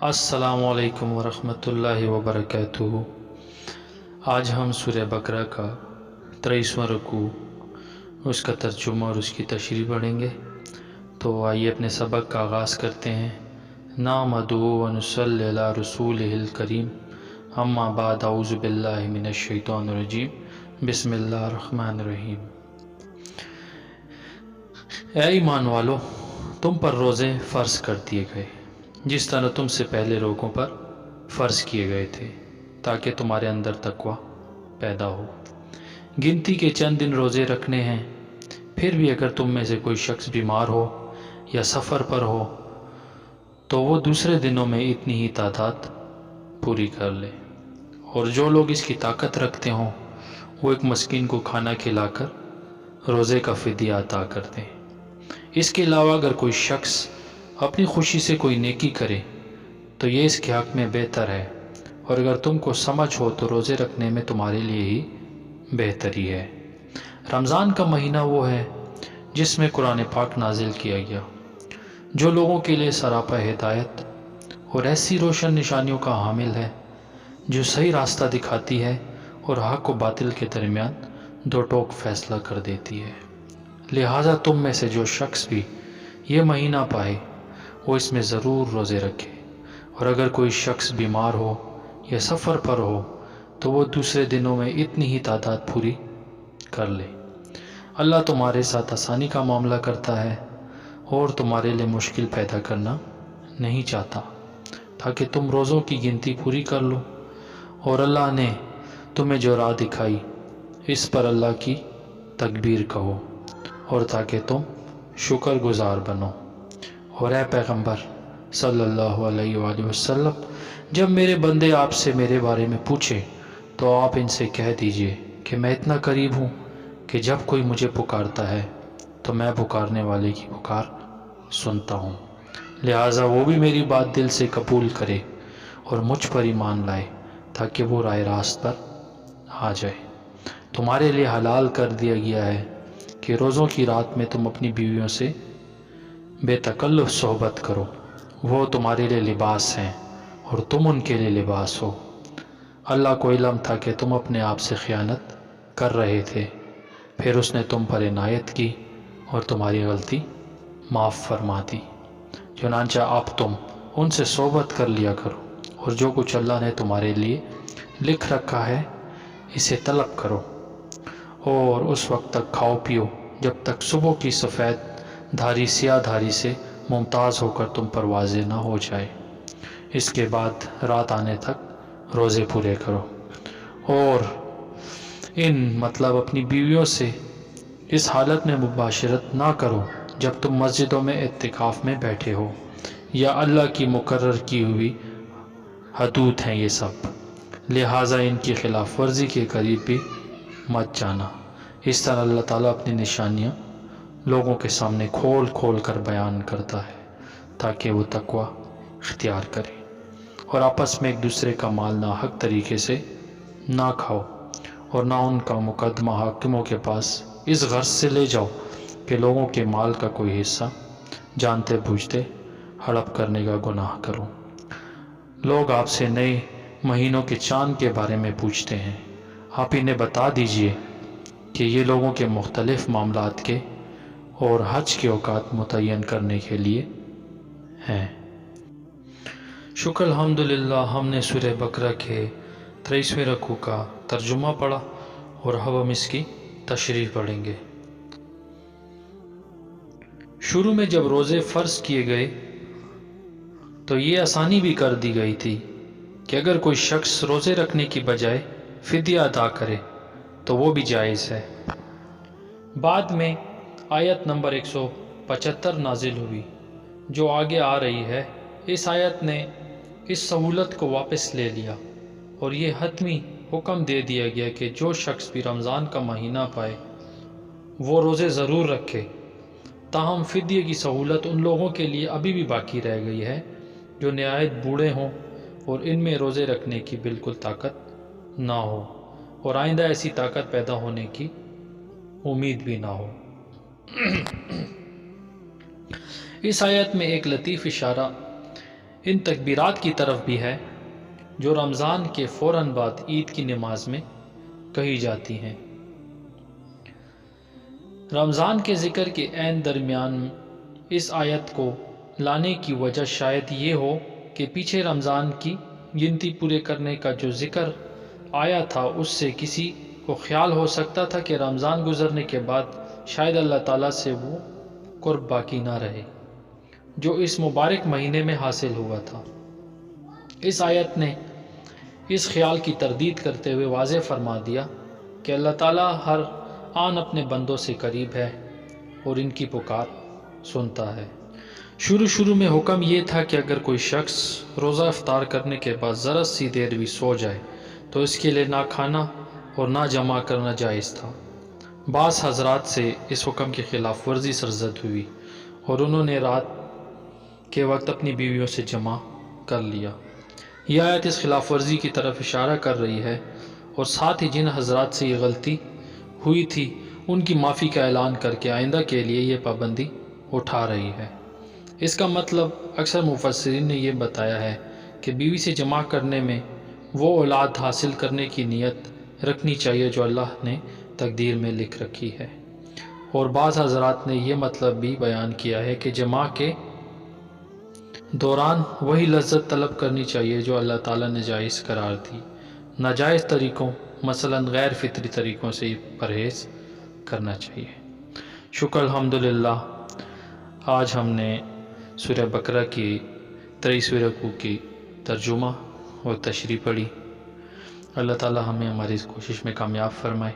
अस्सलामु अलैकुम वरहमतुल्लाहि वबरकातुहू। आज हम सूरह बकरा का 23वां रुकू, उसका तर्जुमा और उसकी तशरीह पढ़ेंगे। तो आइए अपने सबक का आगाज़ करते हैं। नामदू व नुसल्ली अला रसूलिहिल करीम, अम्मा बाद औज़ु बिल्लाहि मिनश शैतानिर रजीम, बिस्मिल्लाहिर रहमानिर रहीम। ऐ ईमान वालो, तुम पर रोज़े फ़र्ज़ कर दिए गए जिस तरह तुमसे पहले लोगों पर फ़र्ज़ किए गए थे, ताकि तुम्हारे अंदर तक़वा पैदा हो। गिनती के चंद दिन रोज़े रखने हैं। फिर भी अगर तुम में से कोई शख्स बीमार हो या सफ़र पर हो तो वो दूसरे दिनों में इतनी ही तादाद पूरी कर ले। और जो लोग इसकी ताकत रखते हों वो एक मस्कीन को खाना खिलाकर रोज़े का फ़िदिया अता कर दें। इसके अलावा अगर कोई शख्स अपनी खुशी से कोई नेकी करे तो ये इसके हक़ में बेहतर है, और अगर तुमको समझ हो तो रोज़े रखने में तुम्हारे लिए ही बेहतरी है। रमज़ान का महीना वो है जिसमें कुरान पाक नाजिल किया गया, जो लोगों के लिए सरापा हिदायत और ऐसी रोशन निशानियों का हामिल है जो सही रास्ता दिखाती है और हक़ व बातिल के दरमियान दो टोक फैसला कर देती है। लिहाजा तुम में से जो शख्स भी ये महीना पाए वो इसमें ज़रूर रोज़े रखे, और अगर कोई शख्स बीमार हो या सफ़र पर हो तो वो दूसरे दिनों में इतनी ही तादाद पूरी कर ले। अल्लाह तुम्हारे साथ आसानी का मामला करता है और तुम्हारे लिए मुश्किल पैदा करना नहीं चाहता, ताकि तुम रोज़ों की गिनती पूरी कर लो। और अल्लाह ने तुम्हें जो राह दिखाई इस पर अल्लाह की तकबीर कहो, और ताकि तुम शुक्रगुज़ार बनो। और ऐ पैगंबर सल्लल्लाहु अलैहि वसल्लम, जब मेरे बंदे आपसे मेरे बारे में पूछें तो आप इनसे कह दीजिए कि मैं इतना करीब हूँ कि जब कोई मुझे पुकारता है तो मैं पुकारने वाले की पुकार सुनता हूँ। लिहाजा वो भी मेरी बात दिल से कबूल करे और मुझ पर ईमान लाए, ताकि वो राह रास्त पर आ जाए। तुम्हारे लिए हलाल कर दिया गया है कि रोज़ों की रात में तुम अपनी बीवियों से बेतकल्लुफ़ सोहबत करो। वो तुम्हारे लिए लिबास हैं और तुम उनके लिए लिबास हो। अल्लाह को इल्म था कि तुम अपने आप से ख़यानत कर रहे थे, फिर उसने तुम पर इनायत की और तुम्हारी गलती माफ़ फरमा दी। चुनांचे अब तुम उनसे सोहबत कर लिया करो, और जो कुछ अल्लाह ने तुम्हारे लिए लिख रखा है इसे तलब करो, और उस वक्त तक खाओ पियो जब तक सुबह की सफ़ेद धारी सियाह धारी से मुमताज़ होकर तुम पर वाज़े ना हो जाए। इसके बाद रात आने तक रोज़े पूरे करो, और मतलब अपनी बीवियों से इस हालत में मुबाशरत ना करो जब तुम मस्जिदों में इत्तिकाफ़ में बैठे हो, या अल्लाह की मुकर्रर की हुई हदूद हैं ये सब। लिहाजा इनकी खिलाफ वर्जी के करीब भी मत जाना। इस तरह अल्लाह ताला अपनी निशानियाँ लोगों के सामने खोल खोल कर बयान करता है, ताकि वो तकवा इख्तियार करें और आपस में एक दूसरे का माल नाहक तरीके से ना खाओ, और ना उनका मुकदमा हाकिमों के पास इस गर्ज से ले जाओ कि लोगों के माल का कोई हिस्सा जानते बूझते हड़प करने का गुनाह करो। लोग आपसे नए महीनों के चांद के बारे में पूछते हैं, आप इन्हें बता दीजिए कि ये लोगों के मुख्तलिफ मामलात के और हज के औकात मुतय्यन करने के लिए हैं। शुक्र अल्हम्दुलिल्लाह, हमने सूरह बकरा के 23वें रुकू का तर्जुमा पढ़ा और अब हम इसकी तशरीह पढ़ेंगे। शुरू में जब रोज़े फ़र्ज़ किए गए तो ये आसानी भी कर दी गई थी कि अगर कोई शख्स रोज़े रखने की बजाय फ़िदिया अदा करे तो वो भी जायज़ है। बाद में आयत नंबर 175 नाजिल हुई जो आगे आ रही है। इस आयत ने इस सहूलत को वापस ले लिया और ये हतमी हुक्म दे दिया गया कि जो शख्स भी रमज़ान का महीना पाए वो रोज़े ज़रूर रखे। ताहम फ़िदिये की सहूलत उन लोगों के लिए अभी भी बाकी रह गई है जो नहायत बूढ़े हों और इनमें रोज़े रखने की बिल्कुल ताकत ना हो, और आइंदा ऐसी ताकत पैदा होने की उम्मीद भी ना हो। इस आयत में एक लतीफ़ इशारा ان تکبیرات کی طرف بھی ہے جو رمضان کے فوراً بعد عید کی نماز میں کہی جاتی ہیں۔ رمضان کے ذکر کے عین درمیان اس آیت کو لانے کی وجہ شاید یہ ہو کہ پیچھے رمضان کی گنتی پورے کرنے کا جو ذکر آیا تھا اس سے کسی کو خیال ہو سکتا تھا کہ رمضان گزرنے کے بعد شاید اللہ تعالیٰ سے وہ قرب باقی نہ رہے جو اس مبارک مہینے میں حاصل ہوا تھا۔ اس آیت نے اس خیال کی تردید کرتے ہوئے واضح فرما دیا کہ اللہ تعالیٰ ہر آن اپنے بندوں سے قریب ہے اور ان کی پکار سنتا ہے۔ شروع میں حکم یہ تھا کہ اگر کوئی شخص روزہ افطار کرنے کے بعد ذرا سی دیر بھی سو جائے تو اس کے لیے نہ کھانا اور نہ جمع کرنا جائز تھا۔ بعض حضرات سے اس حکم کی خلاف ورزی سرزد ہوئی اور انہوں نے رات کے وقت اپنی بیویوں سے جمع کر لیا۔ یہ آیت اس خلاف ورزی کی طرف اشارہ کر رہی ہے اور ساتھ ہی جن حضرات سے یہ غلطی ہوئی تھی ان کی معافی کا اعلان کر کے آئندہ کے لیے یہ پابندی اٹھا رہی ہے۔ اس کا مطلب اکثر مفسرین نے یہ بتایا ہے کہ بیوی سے جمع کرنے میں وہ اولاد حاصل کرنے کی نیت رکھنی چاہیے جو اللہ نے تقدیر میں لکھ رکھی ہے، اور بعض حضرات نے یہ مطلب بھی بیان کیا ہے کہ جمع کے دوران وہی لذت طلب کرنی چاہیے جو اللہ تعالیٰ نے جائز قرار دی۔ ناجائز طریقوں مثلا غیر فطری طریقوں سے پرہیز کرنا چاہیے۔ شکر الحمدللہ، آج ہم نے سورہ بقرہ کی 23ویں رکوع کی ترجمہ اور تشریح پڑھی۔ اللہ تعالیٰ ہمیں ہماری اس کوشش میں کامیاب فرمائے۔